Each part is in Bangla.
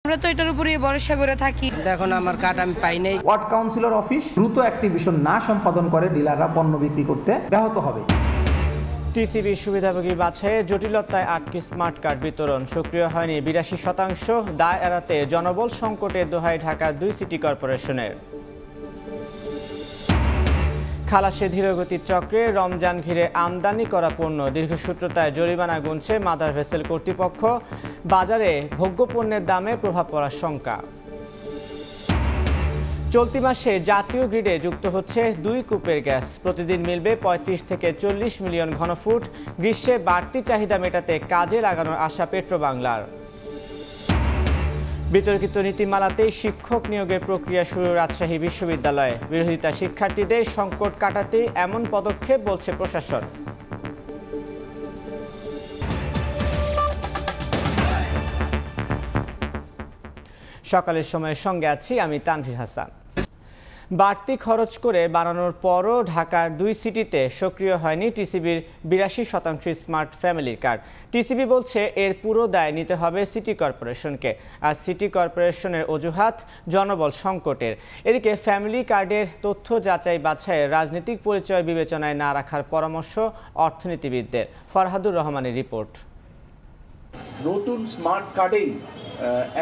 আমরা তো এটার উপরে ভরসা করে থাকি। এখন আমার কার্ড আমি পাই নাই। ওয়ার্ড কাউন্সিলর অফিস দ্রুত অ্যাক্টিভেশন না সম্পাদন করে ডিলাররা পণ্য বিক্রি করতে ব্যাহত হবে। টিসিবি সুবিধাভোগী বাছাইয়ে জটিলতায় আটকে স্মার্ট কার্ড বিতরণ, সক্রিয় হয়নি ৮২%। দায় এড়াতে জনবল সংকটের দোহাই ঢাকা ২ সিটি কর্পোরেশনের। খালাসে ধীরগতির চক্রে রমজান ঘিরে আমদানি করা পণ্য দীর্ঘসূত্রতায় জরিমানা গুনছে মাদার ভেসেল কর্তৃপক্ষ। বাজারে ভোগ্যপণ্যের দামে প্রভাব পড়ার শঙ্কা। চলতি মাসে জাতীয় গ্রিডে যুক্ত হচ্ছে ২ কূপের গ্যাস। প্রতিদিন মিলবে ৩৫ থেকে ৪০ মিলিয়ন ঘনফুট। গ্রীষ্মে বাড়তি চাহিদা মেটাতে কাজে লাগানোর আশা পেট্রোবাংলার। বিতর্কিত নীতিমালাতেই শিক্ষক নিয়োগের প্রক্রিয়া শুরু রাজশাহী বিশ্ববিদ্যালয়ে। বিরোধিতা শিক্ষার্থীদের সংকট কাটাতেই এমন পদক্ষেপ বলছে প্রশাসন। সকালের সময়ের সঙ্গে আছি আমি তানভীর হাসান। বাড়তি খরচ করে বানানোর পরও ঢাকার ২ সিটিতে সক্রিয় হয়নি টিসিবির ৮২% স্মার্ট ফ্যামিলি কার্ড। টিসিবি বলছে এর পুরো দায় নিতে হবে সিটি কর্পোরেশনকে, আর সিটি কর্পোরেশনের অজুহাত জনবল সংকটের। এদিকে ফ্যামিলি কার্ডের তথ্য যাচাই বাছাইয়ে রাজনৈতিক পরিচয় বিবেচনায় না রাখার পরামর্শ অর্থনীতিবিদদের। ফরহাদুর রহমানের রিপোর্ট। নতুন স্মার্ট কার্ডেই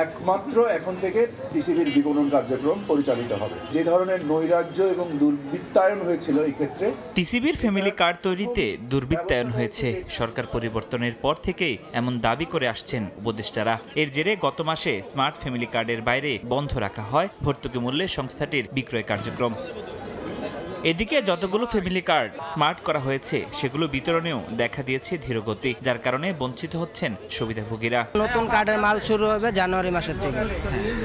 একমাত্র এখন থেকে টিসিবির বিপণন কার্যক্রম পরিচালিত হবে। যে ধরনের নৈরাজ্য এবং দুর্বৃত্তায়ন হয়েছিল এই ক্ষেত্রে টিসিবির ফ্যামিলি কার্ড তৈরিতে দুর্বৃত্তায়ন হয়েছে। সরকার পরিবর্তনের পর থেকেই এমন দাবি করে আসছেন উপদেষ্টারা। এর জেরে গত মাসে স্মার্ট ফ্যামিলি কার্ডের বাইরে বন্ধ রাখা হয় ভর্তুকি মূল্যে সংস্থাটির বিক্রয় কার্যক্রম। এদিকে যতগুলো ফ্যামিলি কার্ড স্মার্ট করা হয়েছে সেগুলো বিতরণেও দেখা দিয়েছে ধীরগতি, যার কারণে বঞ্চিত হচ্ছেন সুবিধাভোগীরা। নতুন কার্ডের মাল শুরু হবে জানুয়ারি মাসের থেকে,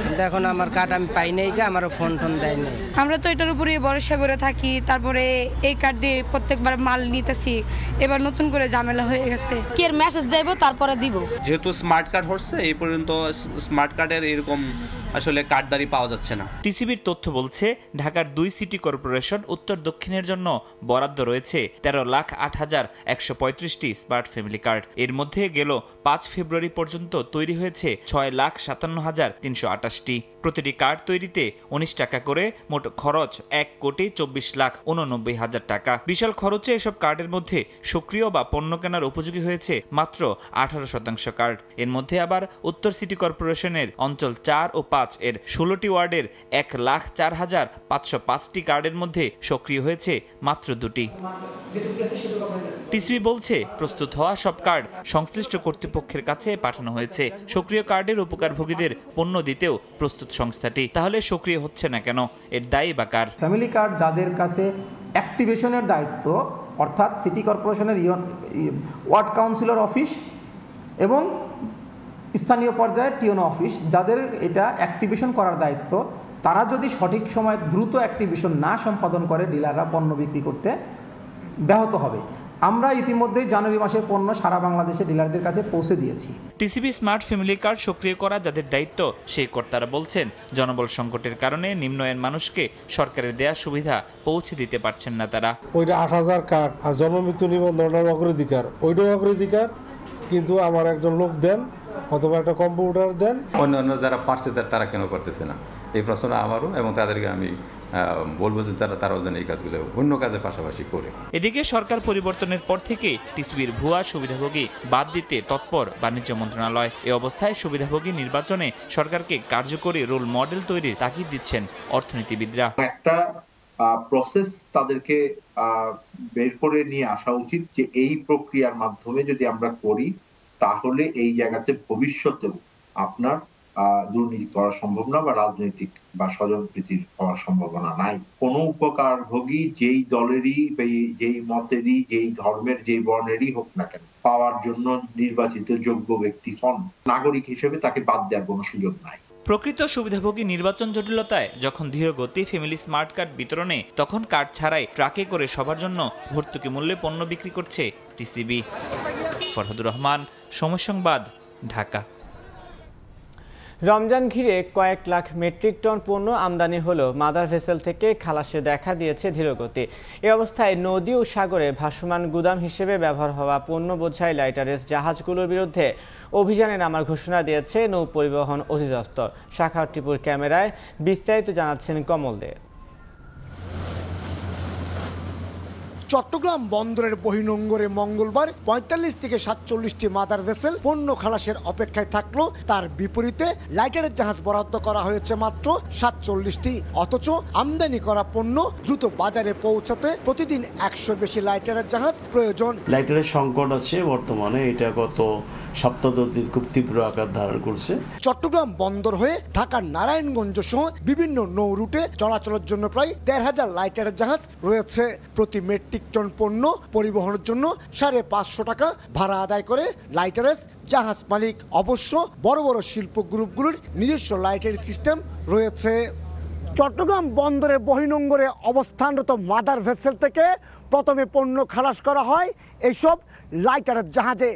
কিন্তু এখন আমার কার্ড আমি পাই নাই, আমারও ফোন দেয় নাই। আমরা তো এটার উপরে ভরসা করে থাকি, তারপরে এই কার্ড দিয়ে প্রত্যেকবার মাল নিতেছি। এবার নতুন করে ঝামেলা হয়ে গেছে, কি এর মেসেজ যাইব তারপরে দিব। যেহেতু স্মার্ট কার্ড হচ্ছে এই পর্যন্ত স্মার্ট কার্ডের এরকম আসলে কার্ডদারি পাওয়া যাচ্ছে না। টিসিবির তথ্য বলছে ঢাকার ২ সিটি কর্পোরেশন উত্তর দক্ষিণের জন্য বরাদ্দ রয়েছে ১৩,৮,১৩৫টি স্মার্ট ফ্যামিলি কার্ড। এর মধ্যে গেল ৫ ফেব্রুয়ারি পর্যন্ত তৈরি হয়েছে ৬,৫৭,৩২৮টি। প্রতিটি কার্ড তৈরিতে ১৯ টাকা করে, মোট খরচ ১,২৪,৮৯,০০০ টাকা। বিশাল খরচে এসব কার্ডের মধ্যে সক্রিয় বা পণ্য কেনার উপযোগী হয়েছে মাত্র ১৮% কার্ড। এর মধ্যে আবার উত্তর সিটি কর্পোরেশনের অঞ্চল ৪ ও ৫ এর ১৬টি ওয়ার্ডের ১,০৪,৫০৫টি কার্ডের মধ্যে সক্রিয় হয়েছে মাত্র ২টি। টিসিবি বলছে প্রস্তুত হওয়া সব কার্ড সংশ্লিষ্ট কর্তৃপক্ষের কাছে পাঠানো হয়েছে। সক্রিয় কার্ডের উপকারভোগীদের পণ্য দিতেও প্রস্তুত সংস্থাটি। তাহলে সক্রিয় হচ্ছে না কেন? এর দায়ী বা কার? ফ্যামিলি কার্ড যাদের কাছে অ্যাক্টিভেশনের দায়িত্ব, অর্থাৎ সিটি কর্পোরেশনের ওয়ার্ড কাউন্সিলর অফিস এবং স্থানীয় পর্যায়ে টিওনো অফিস, যাদের এটা অ্যাক্টিভেশন করার দায়িত্ব, তারা যদি সঠিক সময়ে দ্রুত অ্যাক্টিভেশন না সম্পাদন করে ডিলাররা পণ্য বিক্রি করতে ব্যাহত হবে। আমরা ইতিমধ্যেই জানুয়ারি মাসের পণ্য সারা বাংলাদেশে ডিলারদের কাছে পৌঁছে দিয়েছি। টিসিবি স্মার্ট ফ্যামিলি কার্ড সক্রিয় করা যাদের দায়িত্ব সেই কর্তারা বলছেন জনবল সংকটের কারণে নিম্ন আয়ের মানুষকে সরকারের দেয়া সুবিধা পৌঁছে দিতে পারছেন না তারা। ওইটা ৮,০০০ কার্ড আর জন্মমৃত্যু নিবন্ধনের অগ্রাধিকার, ওইটাও অগ্রাধিকার, কিন্তু আমার একজন লোক দেন অথবা একটা কম্পিউটার দেন। অন্যান্য যারা পারছে তারা কেন করতেছে না, এই প্রশ্ন আমারও, এবং তাদেরকে আমি বলবো যে তারাও যেন এই কাজগুলো অন্য কাজের পাশাপাশি করে। এদিকে সরকার পরিবর্তনের পর থেকে টিসিবির ভুয়া সুবিধাভোগী বাদ দিতে তৎপর বাণিজ্য মন্ত্রণালয়। এ অবস্থায় সুবিধাভোগী নির্বাচনে সরকারকে কার্যকরী রোল মডেল তৈরির তাগিদ দিচ্ছেন অর্থনীতিবিদরা। একটা প্রসেস তাদেরকে বের করে নিয়ে আসা উচিত যে এই প্রক্রিয়ার মাধ্যমে যদি আমরা করি তাহলে এই জায়গাতে ভবিষ্যতেও আপনার দুর্নীতি করা সম্ভব না বা রাজনৈতিক বা স্বজনপ্রীতির হওয়ার সম্ভাবনা নাই। কোনো উপকারভোগী যেই দলেরই, যেই মতেরই, যেই ধর্মের, যেই বর্ণেরই হোক না কেন, পাওয়ার জন্য নির্বাচিত যোগ্য ব্যক্তি হন, নাগরিক হিসেবে তাকে বাদ দেওয়ার কোনো সুযোগ নাই। প্রকৃত সুবিধাভোগী নির্বাচন জটিলতায় যখন ধীরগতি ফ্যামিলি স্মার্ট কার্ড বিতরণে, তখন কার্ড ছাড়াই ট্রাকে করে সবার জন্য ভর্তুকি মূল্যে পণ্য বিক্রি করছে টিসিবি। ফরহাদুর রহমান, সময় সংবাদ, ঢাকা। রমজান ঘিরে কয়েক লাখ মেট্রিক টন পণ্য আমদানি হলো মাদার ভেসেল থেকে খালাসে দেখা দিয়েছে ধীরগতি। এ অবস্থায় নদী ও সাগরে ভাসমান গুদাম হিসেবে ব্যবহার হওয়া পণ্য বোঝাই লাইটারেস জাহাজগুলোর বিরুদ্ধে অভিযানে নামার ঘোষণা দিয়েছে নৌ পরিবহন অধিদপ্তর। শাখা টিপুর ক্যামেরায় বিস্তারিত জানাচ্ছেন কমল দে। চট্টগ্রাম বন্দরের বহির্নোঙরে মঙ্গলবার ৪৫ থেকে ৪৭টি মাদার ভেসেল পণ্য খালাসের অপেক্ষায় থাকলো। তার বিপরীতে লাইটারের জাহাজ বরাদ্দ করা হয়েছে মাত্র ৪৭টি। অথচ আমদানি করা পণ্য দ্রুত বাজারে পৌঁছাতে প্রতিদিন ১০০ বেশি লাইটারের জাহাজ প্রয়োজন। লাইটারের সংকট আছে বর্তমানে, এটা গত সপ্তাহ দিন খুব তীব্র আকার ধারণ করছে। চট্টগ্রাম বন্দর হয়ে ঢাকার নারায়ণগঞ্জ সহ বিভিন্ন নৌ রুটে চলাচলের জন্য প্রায় ১৩,০০০ লাইটারের জাহাজ রয়েছে। প্রতি মেট্রিক টন পণ্য পরিবহনের জন্য ৫৫০ টাকা ভাড়া আদায় করে লাইটারেস জাহাজ মালিক। অবশ্য বড় বড় শিল্প গ্রুপগুলোর নিজস্ব লাইটারি সিস্টেম রয়েছে। চট্টগ্রাম বন্দরের বহির্নোঙরে অবস্থানরত মাদার ভেসেল থেকে প্রথমে পণ্য খালাস করা হয় এইসব লাইটারের জাহাজে।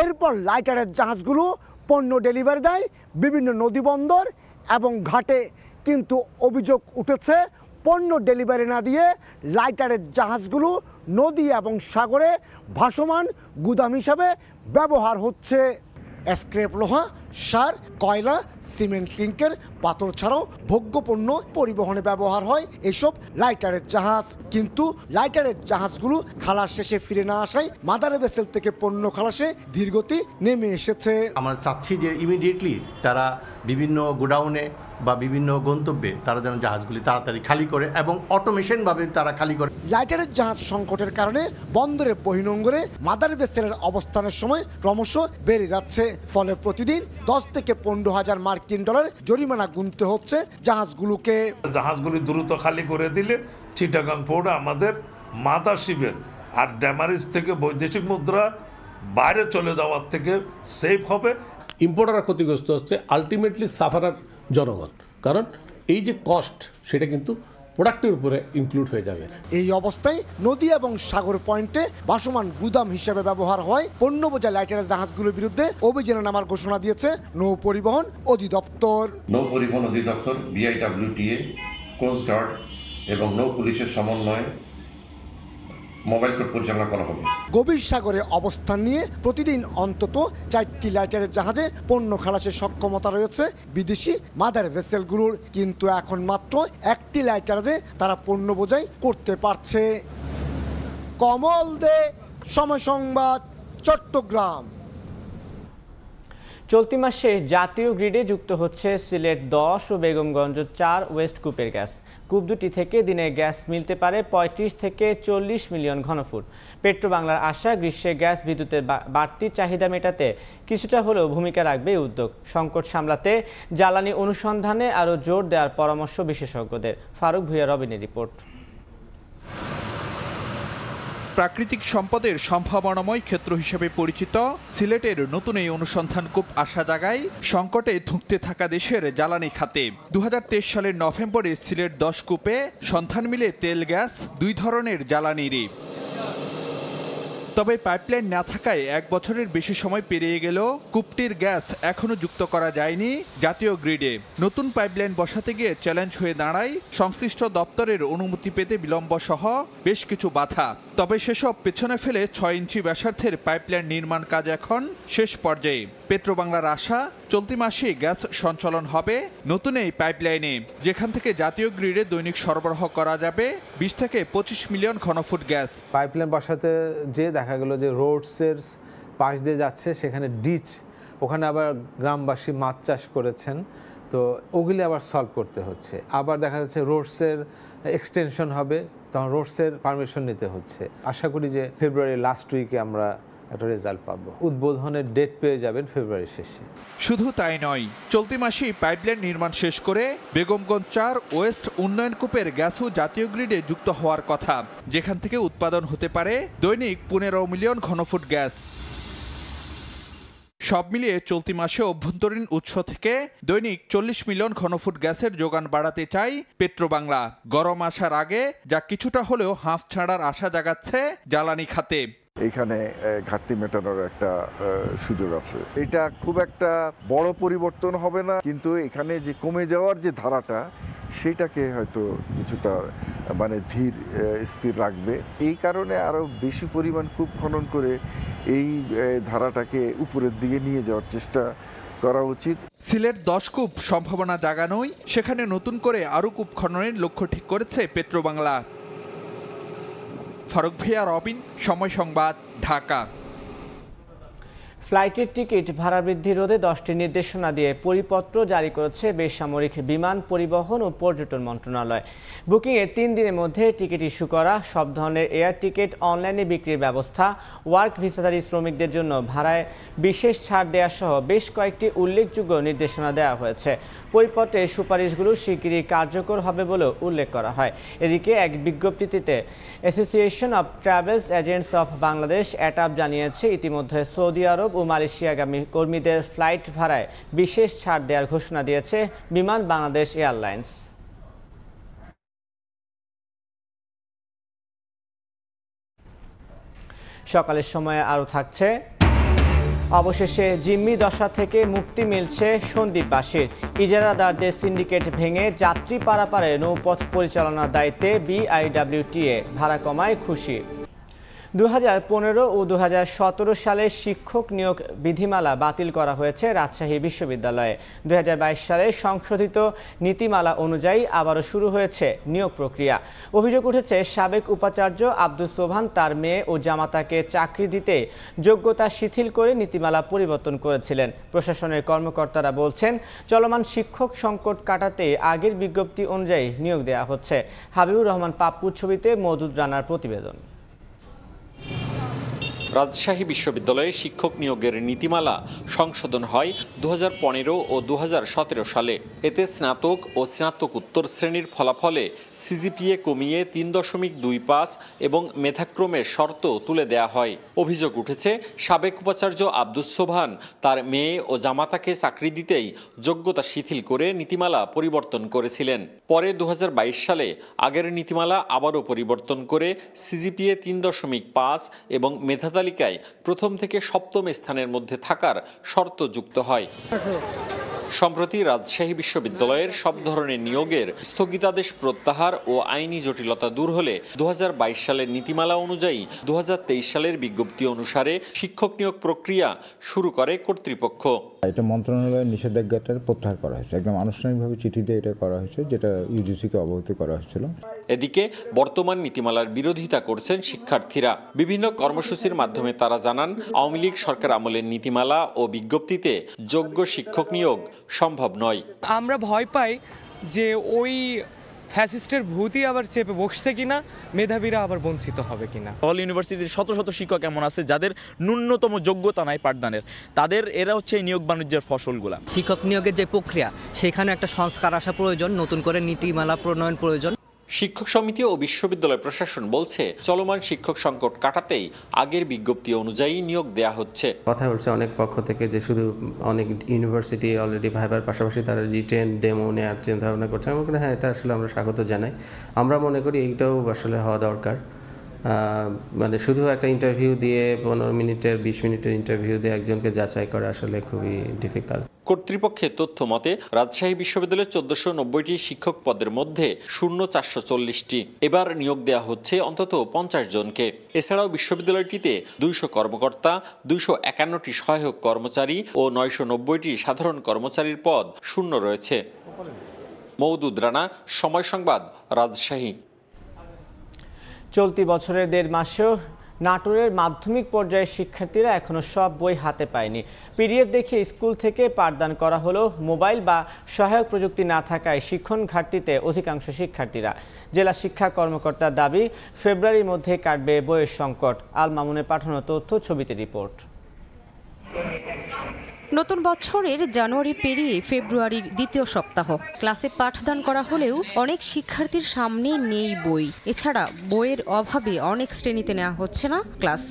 এরপর লাইটারের জাহাজগুলো পণ্য ডেলিভারি দেয় বিভিন্ন নদী বন্দর এবং ঘাটে। কিন্তু অভিযোগ উঠেছে পণ্য ডেলিভারি না দিয়ে লাইটারের জাহাজগুলো নদী এবং সাগরে ভাসমান গুদাম হিসাবে ব্যবহার হচ্ছে। স্ক্র্যাপ লোহা, সার, কয়লা, সিমেন্ট ক্লিংকের, পাথর ছাড়াও ভোগ্যপণ্য পরিবহনে ব্যবহার হয় এসব লাইটারের জাহাজ। কিন্তু লাইটারের জাহাজগুলো খালাস শেষে ফিরে না আসায় মাদার ভেসেল থেকে পণ্য খালাসে ধীরগতি নেমে এসেছে। আমরা চাচ্ছি যে ইমিডিয়েটলি তারা বিভিন্ন গোডাউনে বা বিভিন্ন গন্তব্যে তারা যেন জাহাজগুলি তাড়াতাড়ি খালি করে এবং অটোমেশনভাবে তারা খালি করে। লাইটারের জাহাজ সংকটের কারণে বন্দরের বহির্নোঙরে মাদার ভেসেলের অবস্থানের সময় ক্রমশ বেড়ে যাচ্ছে। ফলে প্রতিদিন ১০ থেকে ১৫,০০০ মার্কিন ডলার জরিমানা গুনতে হচ্ছে জাহাজগুলোকে। জাহাজগুলি দ্রুত খালি করে দিলে চিটাগাং পোর্ট আমাদের মাদার শিপের আর ড্যামারিজ থেকে বৈদেশিক মুদ্রা বাইরে চলে যাওয়ার থেকে সেফ হবে। ইম্পোর্টাররা ক্ষতিগ্রস্ত হচ্ছে, আলটিমেটলি সাফারার জনগণ, কারণ এই যে কস্ট সেটা কিন্তু প্রোডাক্টের উপরে ইনক্লুড হয়ে যাবে। এই অবস্থায় নদী এবং সাগর পয়েন্টে ভাসমান গুদাম হিসেবে ব্যবহার হয় পণ্য বোঝাই লাইটারের জাহাজগুলোর বিরুদ্ধে অভিযানে নামার ঘোষণা দিয়েছে নৌ পরিবহন অধিদপ্তর। নৌ পরিবহন অধিদপ্তর, BIWTA, কোস্টগার্ড এবং নৌ পুলিশের সমন্বয়ে মোবাইল কোর্ট পরিচালনা করা হবে। গভীর সাগরে অবস্থান নিয়ে প্রতিদিন অন্তত ৪টি লাইটারের জাহাজে পণ্য খালাসের সক্ষমতা রয়েছে বিদেশি মাদার ভেসেলগুলোর। কিন্তু এখন মাত্র ১টি লাইটারে তারা পণ্য বোঝাই করতে পারছে। কমল দে, সময় সংবাদ, চট্টগ্রাম। চলতি মাসে জাতীয় গ্রিডে যুক্ত হচ্ছে সিলেট ১০ ও বেগমগঞ্জ ৪ ওয়েস্ট কূপের গ্যাস। কূপ দুটি থেকে দিনে গ্যাস মিলতে পারে ৩৫ থেকে ৪০ মিলিয়ন ঘনফুট। পেট্রোবাংলার আশা, গ্রীষ্মে গ্যাস বিদ্যুতের বাড়তি চাহিদা মেটাতে কিছুটা হলেও ভূমিকা রাখবে এই উদ্যোগ। সংকট সামলাতে জ্বালানি অনুসন্ধানে আরও জোর দেওয়ার পরামর্শ বিশেষজ্ঞদের। ফারুক ভুঁইয়া রবিনের রিপোর্ট। প্রাকৃতিক সম্পদের সম্ভাবনাময় ক্ষেত্র হিসেবে পরিচিত সিলেটের নতুন এই অনুসন্ধান কূপ আশা জাগায় সংকটে ধুঁকতে থাকা দেশের জ্বালানি খাতে। ২০২৩ সালের নভেম্বরে সিলেট ১০ কূপে সন্ধান মিলে তেল, গ্যাস, দুই ধরনের জ্বালানিরই। তবে পাইপলাইন না থাকায় ১ বছরের বেশি সময় পেরিয়ে গেল কূপটির গ্যাস এখনও যুক্ত করা যায়নি জাতীয় গ্রিডে। নতুন পাইপলাইন বসাতে গিয়ে চ্যালেঞ্জ হয়ে দাঁড়ায় সংশ্লিষ্ট দপ্তরের অনুমতি পেতে বিলম্ব সহ বেশ কিছু বাধা। তবে সেসব পেছনে ফেলে ৬ ইঞ্চি ব্যাসার্ধের পাইপলাইন নির্মাণ কাজ এখন শেষ পর্যায়ে। পেট্রোবাংলার আশা, চলতি মাসে গ্যাস সঞ্চালন হবে নতুন এই পাইপলাইনে, যেখান থেকে জাতীয় গ্রিডে দৈনিক সরবরাহ করা যাবে ২০ থেকে ২৫ মিলিয়ন ঘনফুট গ্যাস। পাইপলাইন বসাতে যে দেখা গেল যে রোডসের পাশ দিয়ে যাচ্ছে, সেখানে ডিচ, ওখানে আবার গ্রামবাসী মাছ চাষ করেছেন, তো ওগুলি আবার সলভ করতে হচ্ছে। আবার দেখা যাচ্ছে রোডসের এক্সটেনশন হবে, তখন রোডসের পারমিশন নিতে হচ্ছে। আশা করি যে ফেব্রুয়ারি লাস্ট উইকে আমরা একটা রেজাল্ট পাবো। উদ্বোধনের ডেট পেয়ে যাবেন ফেব্রুয়ারি শেষে। শুধু তাই নয়, চলতি মাসেই পাইপলাইন নির্মাণ শেষ করে বেগমগঞ্জ ৪ ওয়েস্ট উন্নয়ন কূপের গ্যাসও জাতীয় গ্রিডে যুক্ত হওয়ার কথা, যেখান থেকে উৎপাদন হতে পারে দৈনিক ১৫ মিলিয়ন ঘনফুট গ্যাস। সব মিলিয়ে চলতি মাসে অভ্যন্তরীণ উৎস থেকে দৈনিক ৪০ মিলিয়ন ঘনফুট গ্যাসের যোগান বাড়াতে চাই পেট্রোবাংলা। গরম আসার আগে যা কিছুটা হলেও হাঁফ ছাড়ার আশা জাগাচ্ছে জ্বালানি খাতে। এখানে ঘাটতি মেটানোর একটা সুযোগ আছে। এটা খুব একটা বড় পরিবর্তন হবে না, কিন্তু এখানে যে কমে যাওয়ার যে ধারাটা সেটাকে হয়তো কিছুটা ধীর স্থির রাখবে। এই কারণে আরও বেশি পরিমাণ কূপ খনন করে এই ধারাটাকে উপরের দিকে নিয়ে যাওয়ার চেষ্টা করা উচিত। সিলেট 10 কূপ সম্ভাবনা জাগানোই সেখানে নতুন করে আরও কূপ খননের লক্ষ্য ঠিক করেছে পেট্রোবাংলা। ফারুক ভিয়া, রবিন, সময় সংবাদ, ঢাকা। ফ্লাইটের টিকিট ভাড়া বৃদ্ধি রোধে 10টি নির্দেশনা দিয়ে পরিপত্র জারি করেছে বেসামরিক বিমান পরিবহন ও পর্যটন মন্ত্রণালয়। বুকিংয়ের 3 দিনের মধ্যে টিকিট ইস্যু করা, সব ধরনের এয়ার টিকিট অনলাইনে বিক্রির ব্যবস্থা, ওয়ার্ক ভিসাধারী শ্রমিকদের জন্য ভাড়ায় বিশেষ ছাড় দেওয়া সহ বেশ কয়েকটি উল্লেখযোগ্য নির্দেশনা দেওয়া হয়েছে। পরিপত্রে সুপারিশগুলো শিগগিরই কার্যকর হবে বলেও উল্লেখ করা হয়। এদিকে এক বিজ্ঞপ্তিতে association of travels agents of Bangladesh ATAB জানিয়েছে ইতিমধ্যে সৌদি আরব ও মালয়েশিয়াগামী কর্মীদের ফ্লাইট ভাড়ায় বিশেষ ছাড় দেওয়ার ঘোষণা দিয়েছে বিমান বাংলাদেশ এয়ারলাইন্স। সকালের সময়ে আরও থাকছে, অবশেষে জিম্মি দশা থেকে মুক্তি মিলছে সন্দ্বীপবাসীর। ইজারাদারদের সিন্ডিকেট ভেঙে যাত্রী পারাপারে নৌপথ পরিচালনার দায়িত্বে বিআইডব্লিউটিএ, ভাড়া কমায় খুশি। 2015 ও 2017 সালে শিক্ষক নিয়োগ বিধিমালা বাতিল করা হয়েছে রাজশাহী বিশ্ববিদ্যালয়ে। 2022 সালে সংশোধিত নীতিমালা অনুযায়ী আবারও শুরু হয়েছে নিয়োগ প্রক্রিয়া। অভিযোগ উঠেছে সাবেক উপাচার্য আব্দুস সোবহান তার মেয়ে ও জামাতাকে চাকরি দিতে যোগ্যতা শিথিল করে নীতিমালা পরিবর্তন করেছিলেন। প্রশাসনের কর্মকর্তারা বলছেন চলমান শিক্ষক সংকট কাটাতে আগের বিজ্ঞপ্তি অনুযায়ী নিয়োগ দেওয়া হচ্ছে। হাবিবুর রহমান পাপ্পুর ছবিতে মওদুদ রানার প্রতিবেদন। রাজশাহী বিশ্ববিদ্যালয়ে শিক্ষক নিয়োগের নীতিমালা সংশোধন হয় 2015 ও 2017 সালে। এতে স্নাতক ও স্নাতকোত্তর শ্রেণীর ফলাফলে সিজিপিএ কমিয়ে 3.25 এবং মেধাক্রমের শর্ত তুলে দেয়া হয়। অভিযোগ উঠেছে সাবেক উপাচার্য আব্দুস সোবহান তার মেয়ে ও জামাতাকে চাকরি দিতেই যোগ্যতা শিথিল করে নীতিমালা পরিবর্তন করেছিলেন। পরে 2022 সালে আগের নীতিমালা আবারও পরিবর্তন করে সিজিপিএ 3.5 এবং মেধা তালিকায় প্রথম থেকে সপ্তম স্থানের মধ্যে থাকার শর্ত যুক্ত হয়। সম্প্রতি রাজশাহী বিশ্ববিদ্যালয়ের সব ধরনের নিয়োগের স্থগিতাদেশ প্রত্যাহার ও আইনি জটিলতা দূর হলে 2022 সালের নীতিমালা অনুযায়ী 2023 সালের বিজ্ঞপ্তি অনুসারে শিক্ষক নিয়োগ প্রক্রিয়া শুরু করে কর্তৃপক্ষ। এটা মন্ত্রণালয়ের নিষেধাজ্ঞাটার প্রত্যাহার করা হয়েছে, একদম আনুষ্ঠানিকভাবে চিঠি দিয়ে এটা করা হয়েছে, যেটা ইউজিসিকে অবহিত করা হয়েছিল। এদিকে বর্তমান নীতিমালার বিরোধিতা করছেন শিক্ষার্থীরা। বিভিন্ন কর্মসূচির মাধ্যমে তারা জানান আওয়ামী লীগ সরকার আমলের নীতিমালা ও বিজ্ঞপ্তিতে যোগ্য শিক্ষক নিয়োগ সম্ভব নয়। আমরা ভয় পাই যে ওই ফ্যাসিস্টের ভূতই আবার চেপে বসছে কিনা, মেধাবীরা আবার বঞ্চিত হবে কিনা। অল ইউনিভার্সিটির শত শত শিক্ষক এমন আছে যাদের ন্যূনতম যোগ্যতা নাই পাঠদানের, এরা হচ্ছে এই নিয়োগ বাণিজ্যের ফসলগুলা। শিক্ষক নিয়োগের যে প্রক্রিয়া সেখানে একটা সংস্কার আসা প্রয়োজন, নতুন করে নীতিমালা প্রণয়ন প্রয়োজন। শিক্ষক সমিতি ও বিশ্ববিদ্যালয় প্রশাসন বলছে চলমান শিক্ষক সংকট কাটাতেই আগের বিজ্ঞপ্তি অনুযায়ী নিয়োগ দেয়া হচ্ছে। কথা হচ্ছে অনেক পক্ষ থেকে যে শুধু অনেক ইউনিভার্সিটি অলরেডি ভাইবার পাশাপাশি তারা রিটেন ডেমো নেওয়ার চিন্তা ভাবনা করছে। আমি বলি হ্যাঁ, এটা আসলে আমরা স্বাগত জানাই। আমরা মনে করি এইটাও আসলে হওয়া দরকার। শুধু একটা ইন্টারভিউ দিয়ে 15 মিনিটের 20 মিনিটের ইন্টারভিউ দিয়ে একজনকে যাচাই করা আসলে খুবই ডিফিকাল্ট। কর্তৃপক্ষের তথ্য মতে রাজশাহী বিশ্ববিদ্যালয়ের 1490টি শিক্ষক পদের মধ্যে শূন্য 440টি। এবার নিয়োগ দেওয়া হচ্ছে অন্তত 50 জনকে। এছাড়াও বিশ্ববিদ্যালয়টিতে 200 কর্মকর্তা, 251টি সহায়ক কর্মচারী ও 990টি সাধারণ কর্মচারীর পদ শূন্য রয়েছে। মওদুদ রানা, সময় সংবাদ, রাজশাহী। চলতি বছরের 1.5 মাসেও নাটোরের মাধ্যমিক পর্যায়ের শিক্ষার্থীরা এখনো সব বই হাতে পায়নি। পিডিএফ দেখে স্কুল থেকে পাঠদান করা হলেও মোবাইল বা সহায়ক প্রযুক্তি না থাকায় শিক্ষণ ঘাটতিতে অধিকাংশ শিক্ষার্থীরা। জেলা শিক্ষা কর্মকর্তার দাবি ফেব্রুয়ারির মধ্যে কাটবে বইয়ের সংকট। আল মামুনের পাঠানো তথ্য, ছবিতে রিপোর্ট। নতুন বছরের জানুয়ারি পেরিয়ে ফেব্রুয়ারির দ্বিতীয় সপ্তাহ, ক্লাসে পাঠদান করা হলেও অনেক শিক্ষার্থীর সামনে নেই বই। এছাড়া বইয়ের অভাবে অনেক শ্রেণীতে নেওয়া হচ্ছে না ক্লাস।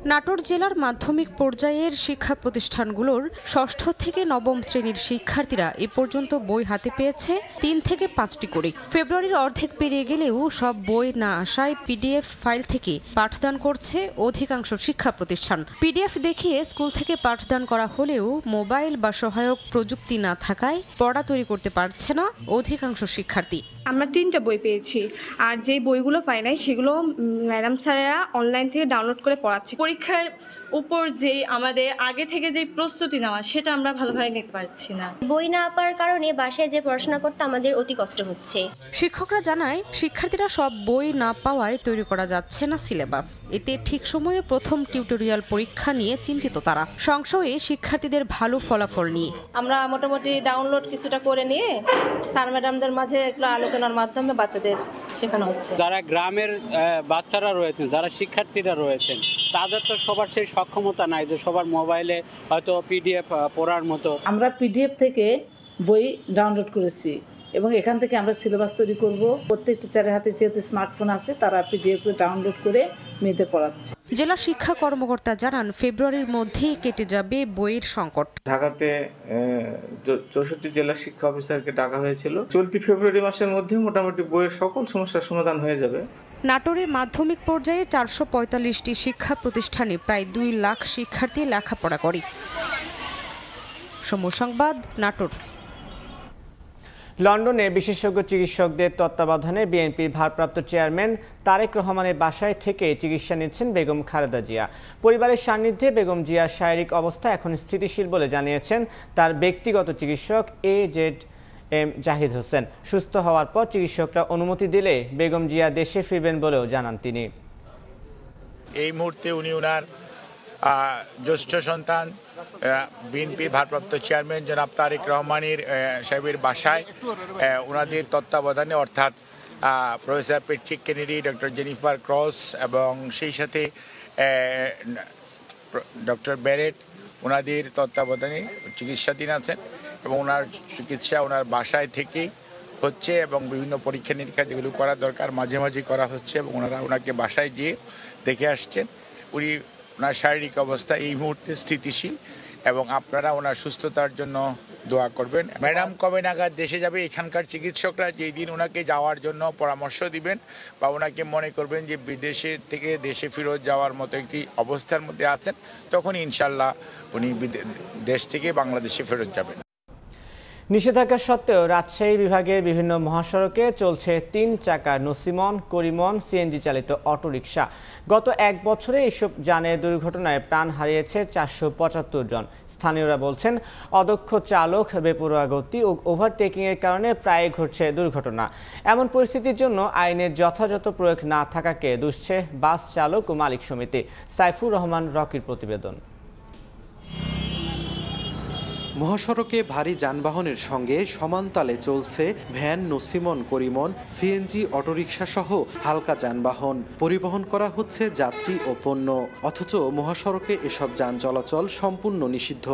নাটোর জেলার মাধ্যমিক পর্যায়ের শিক্ষা প্রতিষ্ঠানগুলোর ষষ্ঠ থেকে নবম শ্রেণীর শিক্ষার্থীরা এ পর্যন্ত বই হাতে পেয়েছে 3 থেকে 5টি করে। ফেব্রুয়ারির অর্ধেক পেরিয়ে গেলেও সব বই না আসায় পিডিএফ ফাইল থেকে পাঠদান করছে অধিকাংশ শিক্ষা প্রতিষ্ঠান। পিডিএফ দেখিয়ে স্কুল থেকে পাঠদান করা হলেও মোবাইল বা সহায়ক প্রযুক্তি না থাকায় পড়া তৈরি করতে পারছে না অধিকাংশ শিক্ষার্থী। আমরা 3টা বই পেয়েছি, আর যে বইগুলো পাই নাই সেগুলো ম্যাডাম স্যারেরা অনলাইন থেকে ডাউনলোড করে পড়াচ্ছে। পরীক্ষার উপর যে আমাদের আগে থেকে যে প্রস্তুতি নেওয়া সেটা আমরা ভালোভাবে নিতে পারছি না। বই না পাওয়ার কারণে বাসায় যে পড়াশোনা করতে আমাদের অতি কষ্ট হচ্ছে। শিক্ষকরা জানায় শিক্ষার্থীরা সব বই না পাওয়ায় তৈরি করা যাচ্ছে না সিলেবাস। এতে ঠিক সময়ে প্রথম টিউটোরিয়াল পরীক্ষা নিয়ে চিন্তিত তারা, সংশয়ে শিক্ষার্থীদের ভালো ফলাফল নিয়ে। আমরা মোটামুটি ডাউনলোড কিছুটা করে নিয়ে স্যার ম্যাডামদের মাঝে একটু আলোচনার মাধ্যমে বাচ্চাদের শেখানো হচ্ছে। যারা গ্রামের বাচ্চারা রয়েছেন, যারা শিক্ষার্থীরা রয়েছেন, তাদের তো সবার সেই সক্ষমতা নাই যে সবার মোবাইলে হয়তো পিডিএফ পড়ার মতো। আমরা পিডিএফ থেকে বই ডাউনলোড করেছি এবং এখান থেকে আমরা সিলেবাস তৈরি করব। প্রত্যেক টিচারের হাতে যেহেতু স্মার্টফোন আছে, তারা পিডিএফ ডাউনলোড করে মেয়েদের পড়াচ্ছে। জেলা শিক্ষা কর্মকর্তা জানান ফেব্রুয়ারির মধ্যেই কেটে যাবে বইয়ের সংকট। ঢাকাতে 64 জেলা শিক্ষা অফিসারকে ডাকা হয়েছিল। চলতি ফেব্রুয়ারি মাসের মধ্যে মোটামুটি বইয়ের সকল সমস্যার সমাধান হয়ে যাবে। নাটোরে মাধ্যমিক পর্যায়ে 445টি শিক্ষা প্রতিষ্ঠানে প্রায় 2 লাখ শিক্ষার্থী লেখাপড়া করে। সময় সংবাদ, নাটোর। লন্ডনে বিশেষজ্ঞ চিকিৎসকদের তত্ত্বাবধানে বিএনপির ভারপ্রাপ্ত চেয়ারম্যান তারেক রহমানের বাসায় থেকে চিকিৎসা নিচ্ছেন বেগম খালেদা জিয়া। পরিবারের সান্নিধ্যে বেগম জিয়ার শারীরিক অবস্থা এখন স্থিতিশীল বলে জানিয়েছেন তার ব্যক্তিগত চিকিৎসক AZM জাহিদ হোসেন। সুস্থ হওয়ার পর চিকিৎসকরা অনুমতি দিলে বেগম জিয়া দেশে ফিরবেন বলেও জানান তিনি। এই মুহূর্তে উনি ওনার জ্যেষ্ঠ সন্তান বিএনপির ভারপ্রাপ্ত চেয়ারম্যান জনাব তারেক রহমানের সাহেবের বাসায় ওনাদের তত্ত্বাবধানে, অর্থাৎ professor Patrick Kennedy, doctor Jennifer cross এবং সেই সাথে ডক্টর ব্যারেট, ওনাদের তত্ত্বাবধানে চিকিৎসাধীন আছেন এবং ওনার চিকিৎসা ওনার বাসায় থেকেই হচ্ছে এবং বিভিন্ন পরীক্ষা নিরীক্ষা যেগুলো করা দরকার মাঝে মাঝে করা হচ্ছে এবং ওনারা ওনাকে বাসায় গিয়ে দেখে আসছেন। উনি ওনার শারীরিক অবস্থা এই মুহূর্তে স্থিতিশীল এবং আপনারা ওনার সুস্থতার জন্য দোয়া করবেন। ম্যাডাম কবে নাগাদ দেশে যাবে, এখানকার চিকিৎসকরা যেই দিন ওনাকে যাওয়ার জন্য পরামর্শ দিবেন বা ওনাকে মনে করবেন যে বিদেশে থেকে দেশে ফেরত যাওয়ার মতো একটি অবস্থার মধ্যে আছেন, তখন ইনশাল্লাহ উনি দেশ থেকে বাংলাদেশে ফেরত যাবেন। নিষেধাজ্ঞা সত্ত্বেও রাজশাহী বিভাগের বিভিন্ন মহাসড়কে চলছে 3 চাকার নসিমন, করিমন, সিএনজি চালিত অটোরিকশা। গত 1 বছরে এসব যানের দুর্ঘটনায় প্রাণ হারিয়েছে 475 জন। স্থানীয়রা বলছেন অদক্ষ চালক, বেপরোয়া গতি ও ওভারটেকিংয়ের কারণে প্রায় ঘটছে দুর্ঘটনা। এমন পরিস্থিতির জন্য আইনের যথাযথ প্রয়োগ না থাকাকে দুষছে বাস চালক ও মালিক সমিতি। সাইফুর রহমান রকির প্রতিবেদন। মহাসড়কে ভারী যানবাহনের সঙ্গে সমান তালে চলছে ভ্যান, নসিমন, করিমন, সিএনজি, অটোরিকশা সহ হালকা যানবাহন। পরিবহন করা হচ্ছে যাত্রী ও পণ্য, অথচ মহাসড়কে এসব যান চলাচল সম্পূর্ণ নিষিদ্ধ।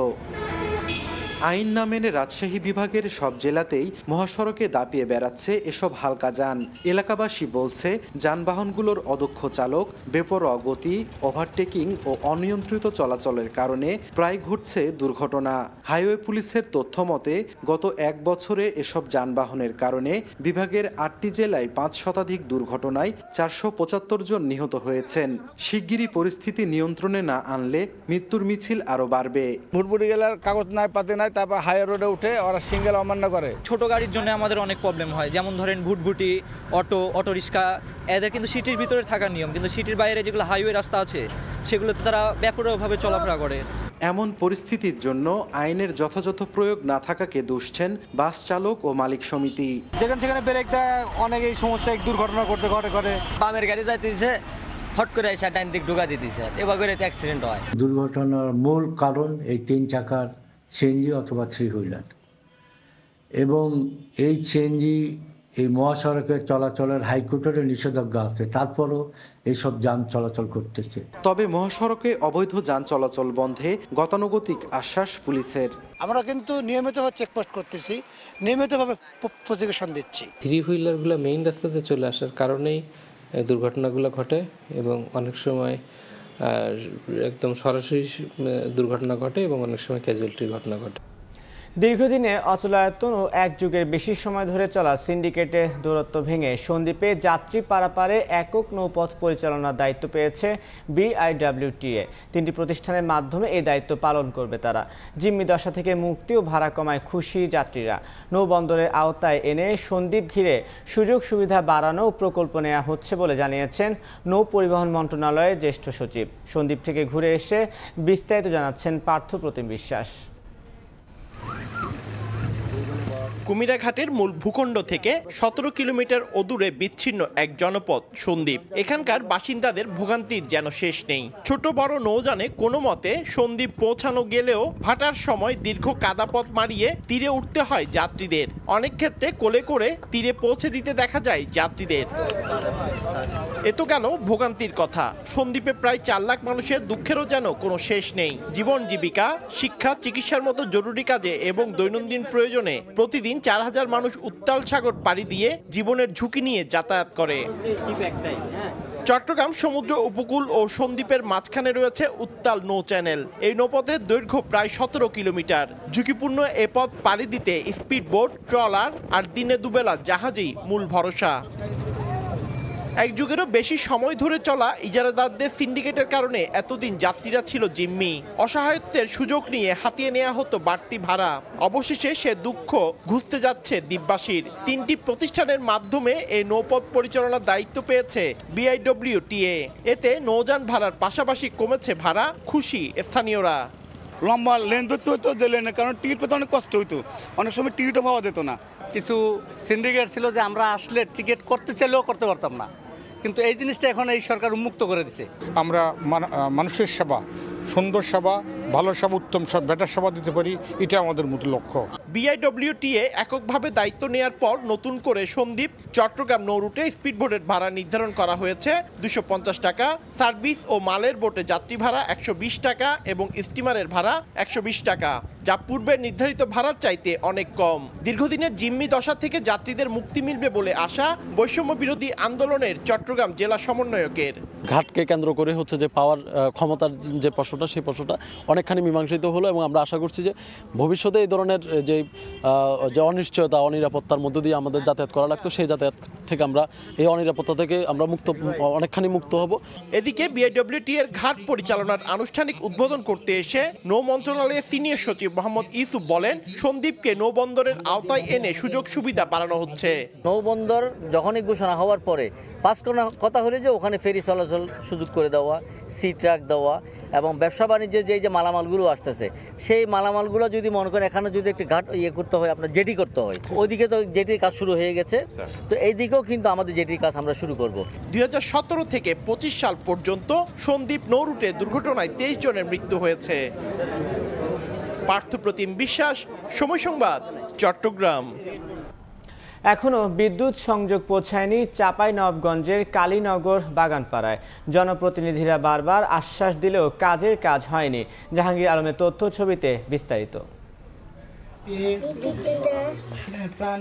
আইন না মেনে রাজশাহী বিভাগের সব জেলাতেই মহাসড়কে দাপিয়ে বেড়াচ্ছে এসব হালকা যান। এলাকাবাসী বলছে যানবাহনগুলোর অদক্ষ চালক, বেপরোয়া গতি, ওভারটেকিং ও অনিয়ন্ত্রিত চলাচলের কারণে প্রায় ঘটছে দুর্ঘটনা। হাইওয়ে পুলিশের তথ্য মতে গত 1 বছরে এসব যানবাহনের কারণে বিভাগের 8টি জেলায় 5 শতাধিক দুর্ঘটনায় 475 জন নিহত হয়েছেন। শিগগিরই পরিস্থিতি নিয়ন্ত্রণে না আনলে মৃত্যুর মিছিল আরও বাড়বে। ভুটভুটি গেলার কাগজ নাই, পাতে নাই, তারপর হাইওয়ে রোডে উঠে ওরা সিঙ্গেল অমান্য করে। ছোট গাড়ির জন্য আমাদের অনেক প্রবলেম হয়, যেমন ধরেন ভুটভুটি, অটোরিক্সা, এদের কিন্তু সিটির ভিতরে থাকার নিয়ম, কিন্তু সিটির বাইরে যেগুলো হাইওয়ে রাস্তা আছে সেগুলোতে তারা বেপরোয়াভাবে চলাফেরা করে। এমন পরিস্থিতির জন্য আইনের যথাযথ প্রয়োগ না থাকাকে দুষছেন বাস চালক ও মালিক সমিতি। যেখানে সেখানে ব্রেক দেয়, অনেক এই সমস্যা দুর্ঘটনা করতে করে। বামের গাড়ি যাইতেছে, ফট করে এসে ডাইন দিক ঢুকা দিতেছে, এবার করে অ্যাক্সিডেন্ট হয়। দুর্ঘটনার মূল কারণ এই 3 চাকার সিএনজি অথবা 3 হুইলার, এবং এই সিএনজি এই মহাসড়কের চলাচলের হাইকোর্টের নিষেধাজ্ঞা আছে, তারপরও এইসব যান চলাচল করতেছে। তবে মহাসড়কে অবৈধ যান চলাচল বন্ধে গতানুগতিক আশ্বাস পুলিশের। আমরা কিন্তু নিয়মিতভাবে চেকপোস্ট করতেছি, নিয়মিতভাবে প্রসিকিউশন দিচ্ছি। 3 হুইলারগুলো মেইন রাস্তাতে চলে আসার কারণেই দুর্ঘটনাগুলো ঘটে এবং অনেক সময় একদম সরাসরি দুর্ঘটনা ঘটে এবং অনেক সময় ক্যাজুয়ালিটির ঘটনা ঘটে। দীর্ঘদিনে অচলায়তন ও এক যুগের বেশি সময় ধরে চলা সিন্ডিকেটে দূরত্ব ভেঙে সন্দ্বীপে যাত্রী পারাপারে একক নৌপথ পরিচালনার দায়িত্ব পেয়েছে BIWTA। 3টি প্রতিষ্ঠানের মাধ্যমে এই দায়িত্ব পালন করবে তারা। জিম্মি দশা থেকে মুক্তি ও ভাড়া কমায় খুশি যাত্রীরা। নৌবন্দরের আওতায় এনে সন্দ্বীপ ঘিরে সুযোগ সুবিধা বাড়ানো ও প্রকল্প নেওয়া হচ্ছে বলে জানিয়েছেন নৌ পরিবহন মন্ত্রণালয়ের জ্যেষ্ঠ সচিব। সন্দ্বীপ থেকে ঘুরে এসে বিস্তারিত জানাচ্ছেন পার্থপ্রতিম বিশ্বাস। কুমিরাঘাটের মূল ভূখণ্ড থেকে 17 কিলোমিটার অদূরে বিচ্ছিন্ন এক জনপদ সন্দ্বীপ। এখানকার বাসিন্দাদের ভোগান্তির যেন শেষ নেই। ছোট বড় নৌযানে কোনো মতে সন্দ্বীপ পৌঁছানো গেলেও ভাটার সময় দীর্ঘ কাদাপথ মারিয়ে তীরে উঠতে হয় যাত্রীদের। অনেক ক্ষেত্রে কোলে করে তীরে পৌঁছে দিতে দেখা যায় যাত্রীদের। এ তো গেল ভোগান্তির কথা। সন্দ্বীপে প্রায় 4 লাখ মানুষের দুঃখেরও যেন কোনো শেষ নেই। জীবন জীবিকা, শিক্ষা, চিকিৎসার মতো জরুরি কাজে এবং দৈনন্দিন প্রয়োজনে প্রতিদিন 4000 মানুষ উত্তাল সাগর পাড়ি দিয়ে জীবনের ঝুঁকি নিয়ে যাতায়াত করে। চট্টগ্রাম সমুদ্র উপকূল ও সন্দ্বীপের মাঝখানে রয়েছে উত্তাল নৌ চ্যানেল। এই নৌপথের দৈর্ঘ্য প্রায় 17 কিলোমিটার। ঝুঁকিপূর্ণ এ পথ পাড়ি দিতে স্পিডবোট, ট্রলার আর দিনে দুবেলা জাহাজই মূল ভরসা। এক যুগেরও বেশি সময় ধরে চলা ইজারাদারদের সিন্ডিকেটের কারণে এতদিন যাত্রীরা ছিল জিম্মি। অসহায়ত্বের সুযোগ নিয়ে হাতিয়ে নেওয়া হতো বাড়তি ভাড়া। অবশেষে সে দুঃখ ঘুচতে যাচ্ছে দ্বীপবাসীর। 3টি প্রতিষ্ঠানের মাধ্যমে এই নৌপথ পরিচালনার দায়িত্ব পেয়েছে BIWTA। এতে নৌযান ভাড়ার পাশাপাশি কমেছে ভাড়া, খুশি স্থানীয়রা। লম্বা লেন ধরতে হতো যে লেনে, কারণ টিকিট পেতে অনেক কষ্ট হইতো, অনেক সময় টিকিটও পাওয়া যেত না। কিছু সিন্ডিকেট ছিল যে আমরা আসলে টিকিট করতে চাইলেও করতে পারতাম না, কিন্তু এই জিনিসটা এখন এই সরকার উন্মুক্ত করে দিছে। আমরা মানুষের সেবা, সুন্দর সেবা, ভালো সেবা, উত্তম সেবা, বেটার সেবা দিতে পারি, এটা আমাদের মূল লক্ষ্য। BIWTA এককভাবে দায়িত্ব নেয়ার পর নতুন করে সন্দ্বীপ চট্টগ্রাম নৌ রুটে স্পিডবোটের ভাড়া নির্ধারণ করা হয়েছে 250 টাকা, সার্ভিস ও মালের বোটে যাত্রী ভাড়া 120 টাকা এবং স্টিমারের ভাড়া 120 টাকা, যা পূর্বের নির্ধারিত ভাড়ার চাইতে অনেক কম। দীর্ঘদিনের জিম্মি দশা থেকে যাত্রীদের মুক্তি মিলবে বলে আশা বৈষম্য বিরোধী আন্দোলনের চট্টগ্রাম জেলা সমন্বয়কের। ঘাটকে কেন্দ্র করে হচ্ছে যে পাওয়ার ক্ষমতার যে প্রশ্নটা, সেই প্রশ্নটা অনেকখানি মীমাংসিত হলো এবং আমরা আশা করছি যে ভবিষ্যতে এই ধরনের যে অনিশ্চয়তা, অনিরাপত্তার মধ্য দিয়ে আমাদের যাতায়াত করা লাগতো, সেই যাতায়াত থেকে আমরা এই অনিরাপত্তা থেকে আমরা অনেকখানি মুক্ত হব। এদিকে BIWTA এর ঘাট পরিচালনার আনুষ্ঠানিক উদ্বোধন করতে এসে নৌ মন্ত্রণালয়ের সিনিয়র সচিব মোহাম্মদ ইউসুফ বলেন, সন্দ্বীপকে নৌবন্দরের আওতায় এনে সুযোগ সুবিধা বাড়ানো হচ্ছে। নৌবন্দর যখনই ঘোষণা হওয়ার পরে ফার্স্ট কথা হলো যে ওখানে ফেরি চলাচল সুযোগ করে দেওয়া, সি ট্রাক দেওয়া এবং ব্যবসা বাণিজ্যের যে মালামালগুলো আসতেছে সেই মালামালগুলো যদি মনে করেন এখানে যদি একটি ঘাট করতে হয়, আপনার জেটি করতে হয়, ওইদিকে তো জেটির কাজ শুরু হয়ে গেছে, তো এই দিকেও কিন্তু আমাদের জেটির কাজ আমরা শুরু করব। 2017 থেকে 25 সাল পর্যন্ত সন্দ্বীপ নৌ রুটে দুর্ঘটনায় 23 জনের মৃত্যু হয়েছে। পার্থপ্রতিম বিশ্বাস, সময় সংবাদ, চট্টগ্রাম। এখনও বিদ্যুৎ সংযোগ পৌঁছায়নি চাঁপাইনবাবগঞ্জের কালীনগর বাগানপাড়ায়। জনপ্রতিনিধিরা বারবার আশ্বাস দিলেও কাজের কাজ হয়নি। জাহাঙ্গীর আলমের তথ্য, ছবিতে বিস্তারিত।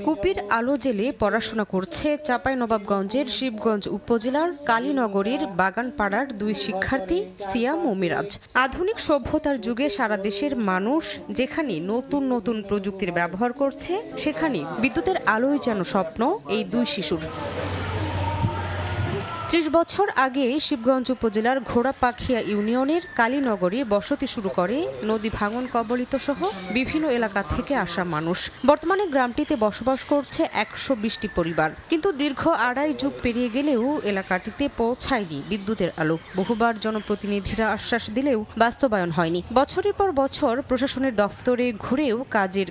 কুপির আলো জেলে পড়াশোনা করছে চাঁপাইনবাবগঞ্জের শিবগঞ্জ উপজেলার কালীনগরীর বাগানপাড়ার 2 শিক্ষার্থী সিয়াম ও মিরাজ। আধুনিক সভ্যতার যুগে সারা দেশের মানুষ যেখানে নতুন নতুন প্রযুক্তির ব্যবহার করছে, সেখানে বিদ্যুতের আলোই যেন স্বপ্ন এই 2 শিশুর। 30 বছর আগে শিবগঞ্জ উপজেলার ঘোড়াপাখিয়া ইউনিয়নের কালীনগরে বসতি শুরু করে নদী ভাঙন কবলিত সহ বিভিন্ন এলাকা থেকে আসা মানুষ। বর্তমানে গ্রামটিতে বসবাস করছে 120টি পরিবার, কিন্তু দীর্ঘ 2.5 যুগ পেরিয়ে গেলেও এলাকাটিতে পৌঁছায়নি বিদ্যুতের আলো। বহুবার জনপ্রতিনিধিরা আশ্বাস দিলেও বাস্তবায়ন হয়নি। বছরের পর বছর প্রশাসনের দফতরে ঘুরেও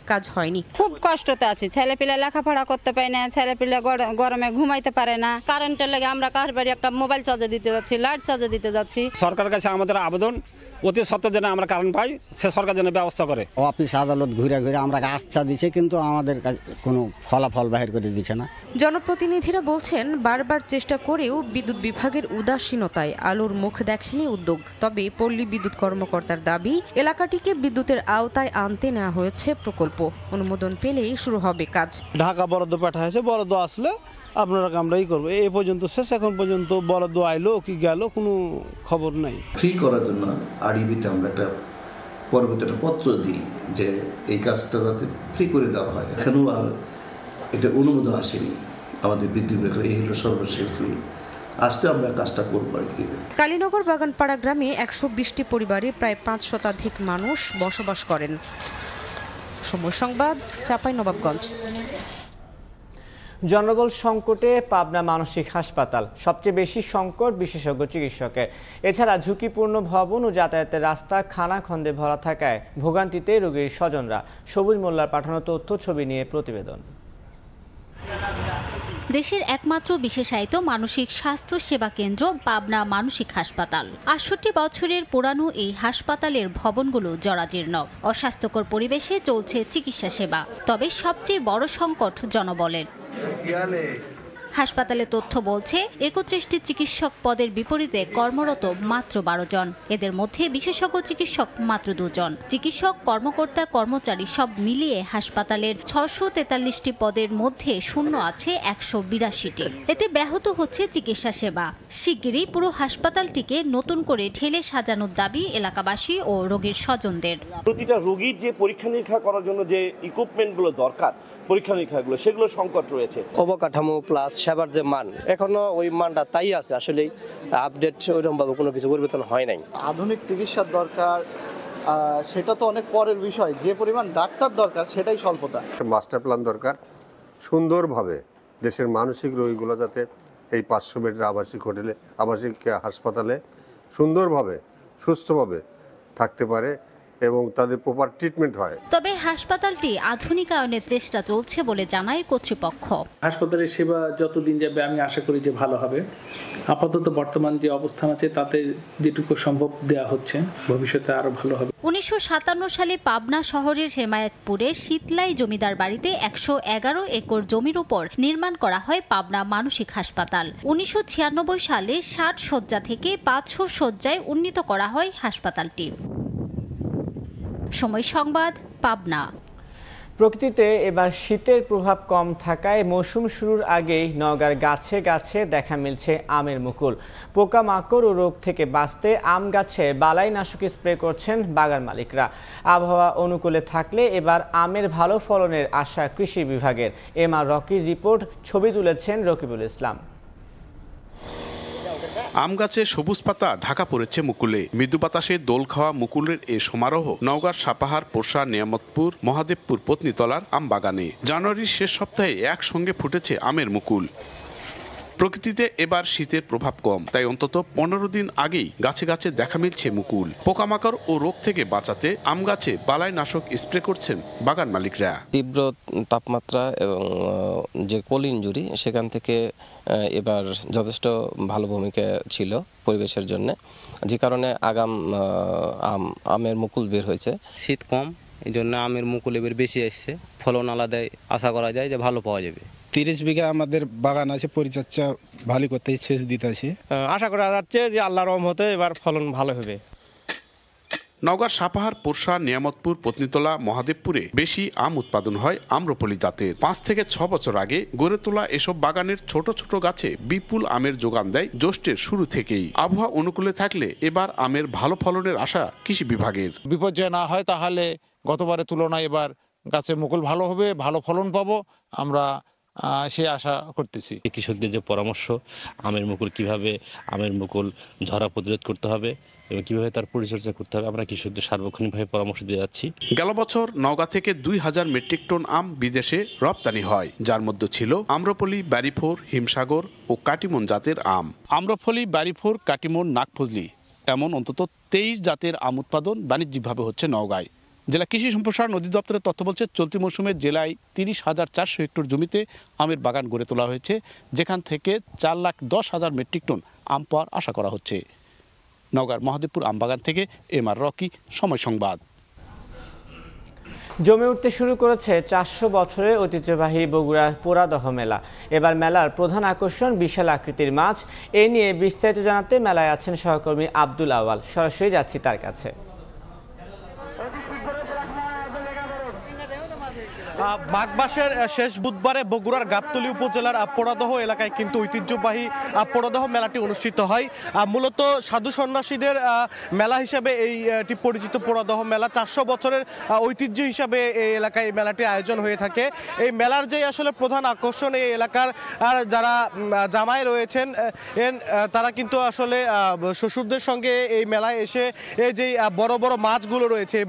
কাজ হয়নি। খুব কষ্টতে আছি, ছেলেপিলে লেখাপড়া করতে পারে না, ছেলেপিলে গরমে ঘুমাইতে পারে না। কারেন্টের লাগে আমরা কার বাড়ি একটা মোবাইল চার্জে দিতে যাচ্ছি, লাইট চার্জে দিতে যাচ্ছি। সরকারের কাছে আমাদের আবেদন, অতি সত্ত্বর যেন আমরা কারেন্ট পাই, সে সরকার যেন ব্যবস্থা করে। অফিস আদালত ঘুরে ঘুরে আমরা আশ্বাস দিছে, কিন্তু আমাদের কোনো ফলাফল বাহির করে দিচ্ছে না। জনপ্রতিনিধিরা বলছেন বারবার চেষ্টা করেও বিদ্যুৎ বিভাগের উদাসীনতায় আলোর মুখ দেখেনি উদ্যোগ। তবে পল্লী বিদ্যুৎ কর্মকর্তার দাবি, এলাকাটিকে বিদ্যুতের আওতায় আনতে নেওয়া হয়েছে প্রকল্প। অনুমোদন পেলেই শুরু হবে কাজ। ঢাকা বরাদ্দ পাঠানো হয়েছে, বরাদ্দ আসলে আপনারা আমরাই করবো এই পর্যন্ত শেষ। এখন পর্যন্ত বরাদ্দ আইলো কি গেল কোনো খবর নাই। ফ্রি করার জন্য আরইবিতে আমরা একটা পরবর্তী একটা পত্র দিই যে এই কাজটা যাতে ফ্রি করে দেওয়া হয়। এখানেও আর এটা অনুমোদন আসেনি আমাদের বিদ্যুৎ বিভাগের, এই হলো সর্বশেষ আসতে আমরা কাজটা করবো আর কি। কালীনগর বাগানপাড়া গ্রামে 120টি পরিবারে প্রায় 5 শতাধিক মানুষ বসবাস করেন। সময় সংবাদ, চাঁপাইনবাবগঞ্জ। জনবল সংকটে পাবনা মানসিক হাসপাতাল, সবচেয়ে বেশি সংকট বিশেষজ্ঞ চিকিৎসকের। এছাড়া ঝুঁকিপূর্ণ ভবন ও যাতায়াতের রাস্তা খানাখন্দে ভরা থাকায় ভোগান্তিতে রোগীর স্বজনরা। সবুজ মোল্লার পাঠানো তথ্য ছবি নিয়ে প্রতিবেদন। দেশের একমাত্র বিশেষায়িত মানসিক স্বাস্থ্য সেবা কেন্দ্র পাবনা মানসিক হাসপাতাল। 68 বছরের পুরানো এই হাসপাতালের ভবনগুলো জরাজীর্ণ। অস্বাস্থ্যকর পরিবেশে চলছে চিকিৎসা সেবা, তবে সবচেয়ে বড় সংকট জনবলের। হাসপাতালে তথ্য বলছে 31টি চিকিৎসক পদের বিপরীতে কর্মরত মাত্র 12 জন। এদের মধ্যে বিশেষজ্ঞ চিকিৎসক মাত্র 2 জন। চিকিৎসক, কর্মকর্তা, কর্মচারী সব মিলিয়ে হাসপাতালের 643টি পদের মধ্যে শূন্য আছে 182টি। এতে ব্যাহত হচ্ছে চিকিৎসা সেবা। শিগগিরই পুরো হাসপাতালটিকে নতুন করে ঢেলে সাজানোর দাবি এলাকাবাসী ও রোগীর স্বজনদের। প্রতিটা রোগীর যে পরীক্ষা নিরীক্ষা করার জন্য যে ইকুইপমেন্টগুলো দরকার, পরীক্ষা নিরীক্ষাগুলো, সেগুলো সংকট রয়েছে। অবকাঠামো প্লাস সেবার যে মান, এখনো ওই মানটা তাই আছে, আসলে আপডেট ওইরকমভাবে কোনো কিছু পরিবর্তন হয় নাই। আধুনিক চিকিৎসার দরকার, সেটা তো অনেক পরের বিষয়। যে পরিমাণ ডাক্তার দরকার সেটাই স্বল্পতা। মাস্টার প্ল্যান দরকার, সুন্দরভাবে দেশের মানসিক রোগীগুলো যাতে এই 500 বেডের আবাসিক হোটেলে, আবাসিক হাসপাতালে সুন্দরভাবে সুস্থভাবে থাকতে পারে এবং তাদের প্রপার ট্রিটমেন্ট হয়। তবে হাসপাতালটি আধুনিকায়নের চেষ্টা চলছে বলে জানায় কর্তৃপক্ষ। হাসপাতালের সেবা যতদিন যাবে আমি আশা করি যে ভালো হবে। আপাতত বর্তমান যে অবস্থান আছে তাতে যেটুকু সম্ভব দেয়া হচ্ছে, ভবিষ্যতে আরো ভালো হবে। 1957 সালে পাবনা শহরের হেমায়েতপুরে শীতলাই জমিদার বাড়িতে 111 একর জমির উপর নির্মাণ করা হয় পাবনা মানসিক হাসপাতাল। 1996 সালে 60 শয্যা থেকে 500 শয্যায় উন্নীত করা হয় হাসপাতালটি। সময় সংবাদ, পাবনা। প্রকৃতিতে এবার শীতের প্রভাব কম থাকায় মৌসুম শুরুর আগেই নওগাঁর গাছে গাছে দেখা মিলছে আমের মুকুল। পোকামাকড় ও রোগ থেকে বাঁচতে আম গাছে বালাইনাশক স্প্রে করছেন বাগান মালিকরা। আবহাওয়া অনুকূলে থাকলে এবার আমের ভালো ফলনের আশা কৃষি বিভাগের। এমআর রকির রিপোর্ট, ছবি তুলেছেন রকিবুল ইসলাম। আম গাছে সবুজ পাতা ঢাকা পড়েছে মুকুলে। মৃদু বাতাসে দোল খাওয়া মুকুলের এ সমারোহ নওগাঁর সাপাহার, পোরশা, নিয়ামতপুর, মহাদেবপুর, পত্নীতলার আম বাগানে। জানুয়ারির শেষ সপ্তাহে একসঙ্গে ফুটেছে আমের মুকুল। প্রকৃতিতে এবার শীতের প্রভাব কম, তাই অন্তত 15 দিন আগেই গাছে গাছে দেখা মিলছে মুকুল। পোকামাকড় ও রোগ থেকে বাঁচাতে আম গাছে বালাইনাশক স্প্রে করছেন বাগান মালিকরা। তীব্র তাপমাত্রা এবং যে কোল্ড ইনজুরি, সেখান থেকে এবার যথেষ্ট ভালো ভূমিকা ছিল পরিবেশের জন্য, যে কারণে আগাম আমের মুকুল বের হয়েছে। শীত কম, এই জন্য আমের মুকুল এবার বেশি আসছে। ফলন আলাদাই আশা করা যায় যে ভালো পাওয়া যাবে। 30 বিঘা আমাদের বাগান আছে, পরিচর্যা ভালো করতে সেচ দিতে আছে। আশা করা যাচ্ছে যে আল্লাহর রহমতে এবার ফলন ভালো হবে। নওগাঁর সাপাহার, পোরশা, নিয়ামতপুর, পত্নীতলা, মহাদেবপুরে বেশি আম উৎপাদন হয় আম্রপলি জাতের। 5 থেকে 6 বছর আগে গড়ে তোলা এসব বাগানের ছোট ছোট গাছে বিপুল আমের যোগান দেয় জ্যৈষ্ঠের শুরু থেকেই। আবহাওয়া অনুকূলে থাকলে এবার আমের ভালো ফলনের আশা কৃষি বিভাগের। বিপর্যয় না হয় তাহলে গতবারের তুলনায় এবার গাছের মুকুল ভালো হবে, ভালো ফলন পাবো, আমরা সে আশা করতেছি। কৃষকদের যে পরামর্শ, আমের মুকুল কিভাবে আমের মুকুল ঝরা প্রতিরোধ করতে হবে এবং কিভাবে তার পরিচর্যা করতে হবে, আমরা কৃষকদের সার্বক্ষণিকভাবে পরামর্শ দিয়ে যাচ্ছি। গেল বছর নওগাঁ থেকে 2000 মেট্রিক টন আম বিদেশে রপ্তানি হয়, যার মধ্যে ছিল আম্রপলি, ব্যারিফোর, হিমসাগর ও কাটিমন জাতের আম। আম্রপলি, ব্যারিফোর, কাটিমন, নাগফজলি এমন অন্তত 23 জাতের আম উৎপাদন বাণিজ্যিকভাবে হচ্ছে নওগাঁয়। জেলা কৃষি সম্প্রসারণ অধিদপ্তরের তথ্য বলছে, চলতি মৌসুমে জেলায় 30,400 হেক্টর জমিতে আমের বাগান গড়ে তোলা হয়েছে, যেখান থেকে 4,10,000 মেট্রিক টন আম পাওয়ার আশা করা হচ্ছে। নওগাঁর মহাদেবপুর আম বাগান থেকে এমআর রকি, সময় সংবাদ। জমে উঠতে শুরু করেছে 400 বছরের ঐতিহ্যবাহী বগুড়ার পোড়াদহ মেলা। এবার মেলার প্রধান আকর্ষণ বিশাল আকৃতির মাছ। এ নিয়ে বিস্তারিত জানাতে মেলায় আছেন সহকর্মী আব্দুল আওয়াল। সরাসরি যাচ্ছি তার কাছে। মাঘ মাসের শেষ বুধবারে বগুড়ার গাবতলী উপজেলার পোড়াদহ এলাকায় কিন্তু ঐতিহ্যবাহী পোড়াদহ মেলাটি অনুষ্ঠিত হয়। মূলত সাধু সন্ন্যাসীদের মেলা হিসাবে এইটি পরিচিত পোড়াদহ মেলা। 400 বছরের ঐতিহ্য হিসাবে এই এলাকায় এই মেলাটির আয়োজন হয়ে থাকে। এই মেলার যে আসলে প্রধান আকর্ষণ, এই এলাকার যারা জামাই রয়েছেন তারা কিন্তু আসলে শ্বশুরদের সঙ্গে এই মেলায় এসে এই যে বড় বড় মাছগুলো রয়েছে, এই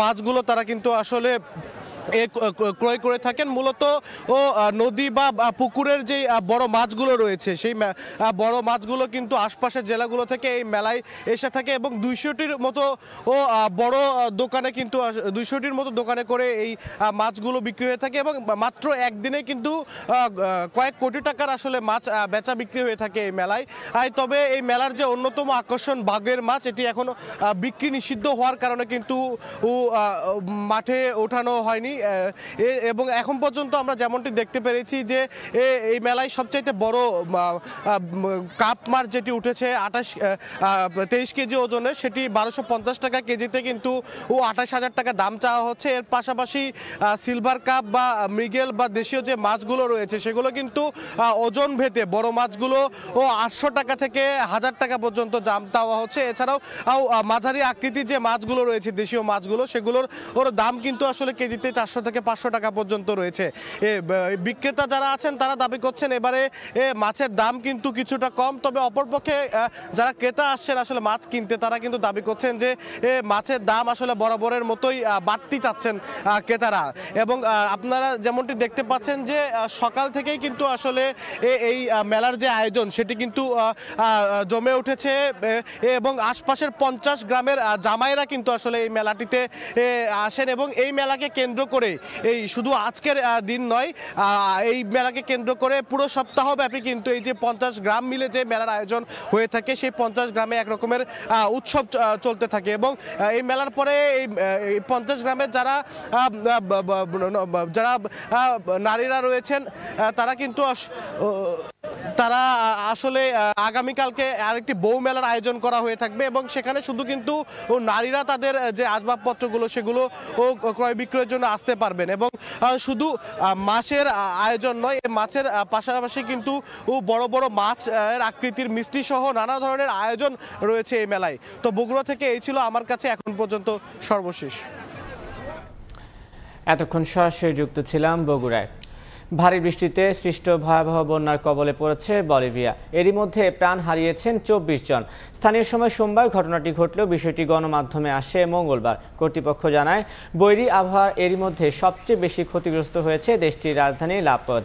মাছগুলো তারা কিন্তু আসলে ক্রয় করে থাকেন। মূলত নদী বা পুকুরের যে বড় মাছগুলো রয়েছে সেই বড় মাছগুলো কিন্তু আশপাশের জেলাগুলো থেকে এই মেলায় এসে থাকে এবং 200টির মতো বড় দোকানে কিন্তু 200টির মতো দোকানে করে এই মাছগুলো বিক্রি হয়ে থাকে এবং মাত্র একদিনে কিন্তু কয়েক কোটি টাকার আসলে মাছ বেচা বিক্রি হয়ে থাকে এই মেলায়। তবে এই মেলার যে অন্যতম আকর্ষণ বাঘের মাছ, এটি এখনো বিক্রি নিষিদ্ধ হওয়ার কারণে কিন্তু মাঠে ওঠানো হয়নি এবং এখন পর্যন্ত আমরা যেমনটি দেখতে পেরেছি যে এই মেলায় সবচাইতে বড় কাপ মাছ যেটি উঠেছে 23 কেজি ওজনের, সেটি 1250 টাকা কেজিতে কিন্তু 28,000 টাকা দাম চাওয়া হচ্ছে। এর পাশাপাশি সিলভার কাপ বা মৃগেল বা দেশীয় যে মাছগুলো রয়েছে সেগুলো কিন্তু ওজন ভেদে বড় মাছগুলো 800 টাকা থেকে 1000 টাকা পর্যন্ত দাম চাওয়া হচ্ছে। এছাড়াও মাঝারি আকৃতির যে মাছগুলো রয়েছে দেশীয় মাছগুলো, সেগুলোর দাম কিন্তু আসলে কেজিতে 400 থেকে 500 টাকা পর্যন্ত রয়েছে। বিক্রেতা যারা আছেন তারা দাবি করছেন এবারে মাছের দাম কিন্তু কিছুটা কম, তবে অপরপক্ষে যারা ক্রেতা আসছেন আসলে মাছ কিনতে তারা কিন্তু দাবি করছেন যে মাছের দাম আসলে বরাবরের মতোই বাড়তি চাচ্ছেন ক্রেতারা। এবং আপনারা যেমনটি দেখতে পাচ্ছেন যে সকাল থেকেই কিন্তু আসলে এই মেলার যে আয়োজন সেটি কিন্তু জমে উঠেছে এবং আশপাশের 50 গ্রামের জামাইরা কিন্তু আসলে এই মেলাটিতে আসেন এবং এই মেলাকে কেন্দ্র করে এই শুধু আজকের দিন নয়, এই মেলাকে কেন্দ্র করে পুরো সপ্তাহব্যাপী কিন্তু এই যে 50 গ্রাম মিলে যে মেলার আয়োজন হয়ে থাকে সেই 50 গ্রামে এক রকমের উৎসব চলতে থাকে এবং এই মেলার পরে এই 50 গ্রামের যারা নারীরা রয়েছেন তারা কিন্তু তারা আসলে আগামীকালকে আরেকটি বউ মেলার আয়োজন করা হয়ে থাকবে এবং সেখানে শুধু কিন্তু নারীরা তাদের যে আসবাবপত্রগুলো সেগুলো ক্রয় বিক্রয়ের জন্য আসতে পারবেন এবং শুধু মাছের আয়োজন নয়, এই মাছের পাশাপাশি কিন্তু বড় বড় মাছ আকৃতির মিষ্টি সহ নানা ধরনের আয়োজন রয়েছে এই মেলায়। তো বগুড়া থেকে এই ছিল আমার কাছে এখন পর্যন্ত সর্বশেষ। এতক্ষণ সরাসরি যুক্ত ছিলাম বগুড়ায়। ভারী বৃষ্টিতে সৃষ্ট ভয়াবহ বন্যার কবলে পড়েছে বলিভিয়া। এরই মধ্যে প্রাণ হারিয়েছেন 24 জন। স্থানীয় সময় সোমবার ঘটনাটি ঘটলেও বিষয়টি গণমাধ্যমে আসে মঙ্গলবার। কর্তৃপক্ষ জানায় বৈরী আবহাওয়ার এরই মধ্যে সবচেয়ে বেশি ক্ষতিগ্রস্ত হয়েছে দেশটির রাজধানী লাপজ।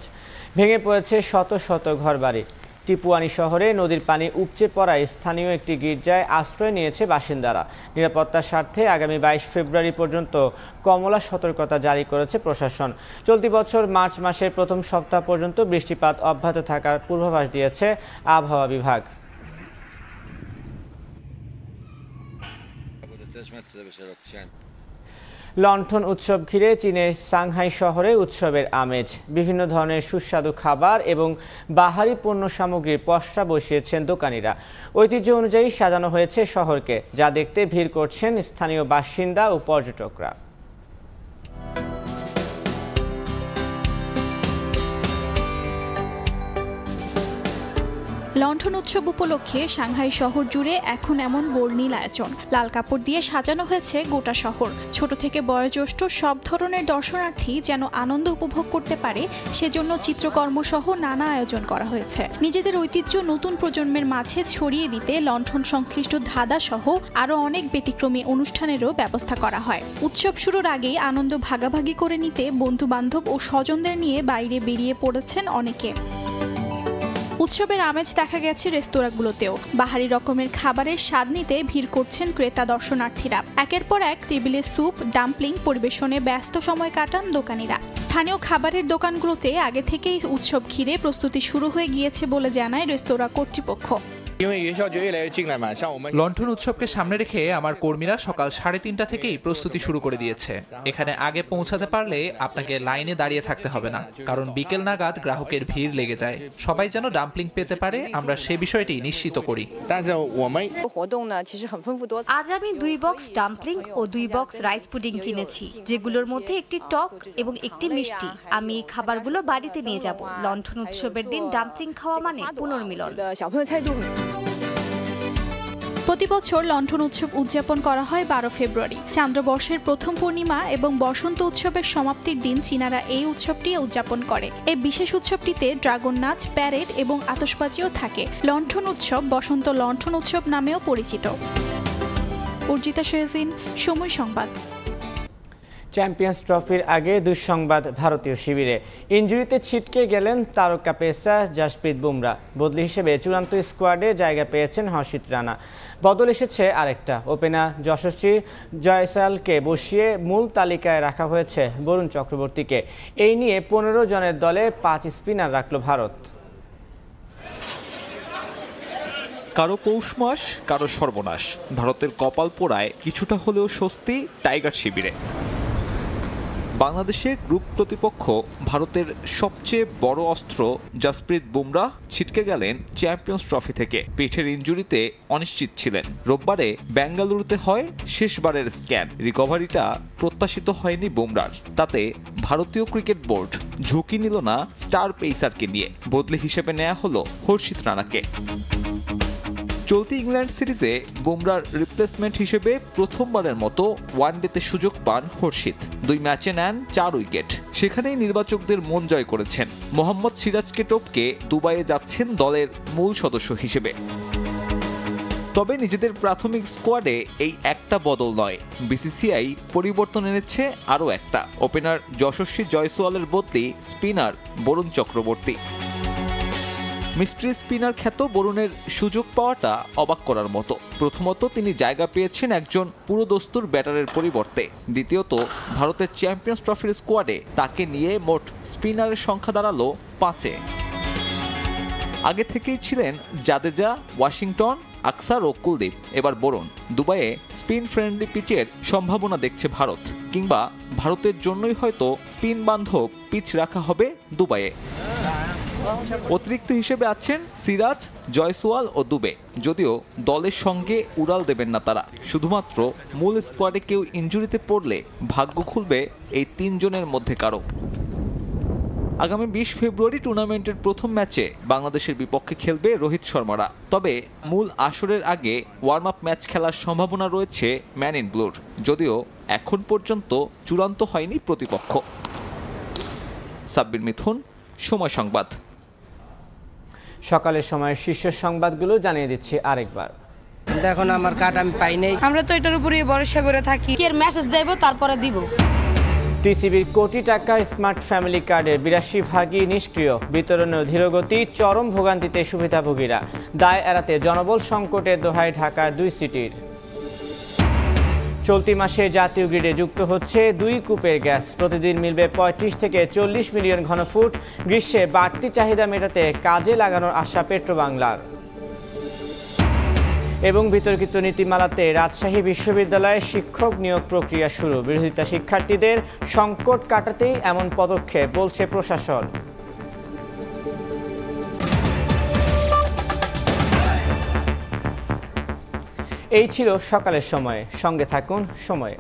ভেঙে পড়েছে শত শত ঘরবাড়ি। টিপুয়ানি শহরে নদীর পানি উপচে পড়ায় স্থানীয় একটি গির্জায় আশ্রয় নিয়েছে বাসিন্দারা। নিরাপত্তার স্বার্থে আগামী 22 ফেব্রুয়ারি পর্যন্ত কমলা সতর্কতা জারি করেছে প্রশাসন। চলতি বছর মার্চ মাসের প্রথম সপ্তাহ পর্যন্ত বৃষ্টিপাত অব্যাহত থাকার পূর্বাভাস দিয়েছে আবহাওয়া বিভাগ। লণ্ঠন উৎসব ঘিরে চীনের সাংহাই শহরে উৎসবের আমেজ। বিভিন্ন ধরনের সুস্বাদু খাবার এবং বাহারি পণ্য সামগ্রীর পসরা বসিয়েছেন দোকানিরা। ঐতিহ্য অনুযায়ী সাজানো হয়েছে শহরকে, যা দেখতে ভিড় করছেন স্থানীয় বাসিন্দা ও পর্যটকরা। লণ্ঠন উৎসব উপলক্ষে সাংহাই শহর জুড়ে এখন এমন বর্ণিল আয়োজন। লাল কাপড় দিয়ে সাজানো হয়েছে গোটা শহর। ছোট থেকে বয়োজ্যেষ্ঠ সব ধরনের দর্শনার্থী যেন আনন্দ উপভোগ করতে পারে সেজন্য চিত্রকর্ম সহ নানা আয়োজন করা হয়েছে। নিজেদের ঐতিহ্য নতুন প্রজন্মের মাঝে ছড়িয়ে দিতে লণ্ঠন সংশ্লিষ্ট ধাঁধা সহ আরও অনেক ব্যতিক্রমী অনুষ্ঠানেরও ব্যবস্থা করা হয়। উৎসব শুরুর আগেই আনন্দ ভাগাভাগি করে নিতে বন্ধু বান্ধব ও স্বজনদের নিয়ে বাইরে বেরিয়ে পড়েছেন অনেকে। উৎসবের আমেজ দেখা গেছে রেস্তোরাঁগুলোতেও। বাহারি রকমের খাবারের স্বাদ নিতে ভিড় করছেন ক্রেতা দর্শনার্থীরা। একের পর এক টেবিলে স্যুপ, ডাম্পলিং পরিবেশনে ব্যস্ত সময় কাটান দোকানিরা। স্থানীয় খাবারের দোকানগুলোতে আগে থেকেই উৎসব ঘিরে প্রস্তুতি শুরু হয়ে গিয়েছে বলে জানায় রেস্তোরাঁ কর্তৃপক্ষ। লণ্ঠন উৎসবকে সামনে রেখে আমার কর্মীরা সকাল 3:30 থেকেই প্রস্তুতি শুরু করে দিয়েছে। এখানে আগে পৌঁছাতে পারলে আপনাকে লাইনে দাঁড়িয়ে থাকতে হবে না, কারণ বিকেল নাগাদ গ্রাহকের ভিড় লেগে যায়। সবাই যেন ডাম্পলিং পেতে পারে, আমরা সে বিষয়টি নিশ্চিত করি। আজ আমি 2 বক্স ডাম্পলিং ও 2 বক্স রাইস পুডিং কিনেছি, যেগুলোর মধ্যে একটি টক এবং একটি মিষ্টি। আমি এই খাবারগুলো বাড়িতে নিয়ে যাব। লণ্ঠন উৎসবের দিন ডাম্পলিং খাওয়া মানে পুনর্মিলন। প্রতি বছর লণ্ঠন উৎসব উদযাপন করা হয় 12 ফেব্রুয়ারি। চান্দ্রবর্ষের প্রথম পূর্ণিমা এবং বসন্ত উৎসবের সমাপ্তির দিন চীনারা এই উৎসবটি উদযাপন করে। এই বিশেষ উৎসবটিতে ড্রাগন নাচ, প্যারেড এবং আতশবাজিও থাকে। লণ্ঠন উৎসব বসন্ত লণ্ঠন উৎসব নামেও পরিচিত। অর্জিতা শেহজিন, সময় সংবাদ। চ্যাম্পিয়ন্স ট্রফির আগে দুঃসংবাদ ভারতীয় শিবিরে। ইনজুরিতে ছিটকে গেলেন তারকা পেসার জসপ্রীত বুমরা। বদলি হিসেবে চূড়ান্ত স্কোয়াডে জায়গা পেয়েছেন হর্ষিত রানা। বদল এসেছে আরেকটা, ওপেনার যশস্বী জয়সওয়ালকে বসিয়ে মূল তালিকায় রাখা হয়েছে বরুণ চক্রবর্তীকে। এই নিয়ে 15 জনের দলে 5 স্পিনার রাখল ভারত। কারো পৌষ মাস, কারো সর্বনাশ। ভারতের কপাল পোড়ায় কিছুটা হলেও স্বস্তি টাইগার শিবিরে। বাংলাদেশের গ্রুপ প্রতিপক্ষ ভারতের সবচেয়ে বড় অস্ত্র জসপ্রীত বুমরা ছিটকে গেলেন চ্যাম্পিয়ন্স ট্রফি থেকে। পিঠের ইনজুরিতে অনিশ্চিত ছিলেন। রোববারে বেঙ্গালুরুতে হয় শেষবারের স্ক্যান। রিকভারিটা প্রত্যাশিত হয়নি বুমরার। তাতে ভারতীয় ক্রিকেট বোর্ড ঝুঁকি নিল না স্টার পেসারকে নিয়ে। বদলি হিসেবে নেওয়া হলো হর্ষিত রানাকে। চলতি ইংল্যান্ড সিরিজে বুমরার রিপ্লেসমেন্ট হিসেবে প্রথমবারের মতো ওয়ানডেতে সুযোগ পান হর্ষিত। 2 ম্যাচে নেন 4 উইকেট। সেখানেই নির্বাচকদের মন জয় করেছেন। মোহাম্মদ সিরাজকে টপকে দুবাইয়ে যাচ্ছেন দলের মূল সদস্য হিসেবে। তবে নিজেদের প্রাথমিক স্কোয়াডে এই একটা বদল নয়, বিসিসিআই পরিবর্তন এনেছে আরও একটা। ওপেনার যশস্বী জয়সওয়ালের বদলি spinner Varun Chakravarthy. Mystery spinner খ্যাত বরুণের সুযোগ পাওয়াটা অবাক করার মতো। প্রথমত, তিনি জায়গা পেয়েছেন একজন পুরোদস্তুর ব্যাটারের পরিবর্তে। দ্বিতীয়ত, ভারতের চ্যাম্পিয়ন্স ট্রফির স্কোয়াডে তাকে নিয়ে মোট স্পিনারের সংখ্যা দাঁড়ালো 5-এ। আগে থেকেই ছিলেন জাদেজা, ওয়াশিংটন, আকসার ও কুলদীপ। এবার বরুণ। দুবাইয়ে স্পিন ফ্রেন্ডলি পিচের সম্ভাবনা দেখছে ভারত, কিংবা ভারতের জন্যই হয়তো স্পিন বান্ধব পিচ রাখা হবে দুবাইয়ে। অতিরিক্ত হিসেবে আছেন সিরাজ, জয়সওয়াল ও দুবে। যদিও দলের সঙ্গে উড়াল দেবেন না তারা। শুধুমাত্র মূল স্কোয়াডে কেউ ইনজুরিতে পড়লে ভাগ্য খুলবে এই 3 জনের মধ্যে কারো। আগামী 20 ফেব্রুয়ারি টুর্নামেন্টের প্রথম ম্যাচে বাংলাদেশের বিপক্ষে খেলবে রোহিত শর্মারা। তবে মূল আসরের আগে ওয়ার্ম আপ ম্যাচ খেলার সম্ভাবনা রয়েছে ম্যান ইন ব্লুর। যদিও এখন পর্যন্ত চূড়ান্ত হয়নি প্রতিপক্ষ। সাব্বির মিথুন, সময় সংবাদ। সকালের সময় শীর্ষ সংবাদগুলো জানিয়ে দিচ্ছি আরেকবার। দেখুন, আমার কার্ড আমি পাই নাই। আমরা তো এটার উপরেই ভরসা করে থাকি। এর মেসেজ যাইবো, তারপরে দিব। টিসিবির কোটি টাকার স্মার্ট ফ্যামিলি কার্ডের 82 ভাগই নিষ্ক্রিয়। বিতরণের ধীরগতি, চরম ভোগান্তিতে সুবিধাভোগীরা। দায় এড়াতে জনবল সংকটের দোহায় ঢাকার 2 সিটির। চলতি মাসে জাতীয় গ্রিডে যুক্ত হচ্ছে 2 কূপের গ্যাস। প্রতিদিন মিলবে 35 থেকে 40 মিলিয়ন ঘনফুট। গ্রীষ্মে বাড়তি চাহিদা মেটাতে কাজে লাগানোর আশা পেট্রোবাংলার। এবং বিতর্কিত নীতিমালাতে রাজশাহী বিশ্ববিদ্যালয়ে শিক্ষক নিয়োগ প্রক্রিয়া শুরু। বিরোধিতা শিক্ষার্থীদের, সংকট কাটাতেই এমন পদক্ষেপ বলছে প্রশাসন। এই ছিল সকালের সময়। সঙ্গে থাকুন সময়ে।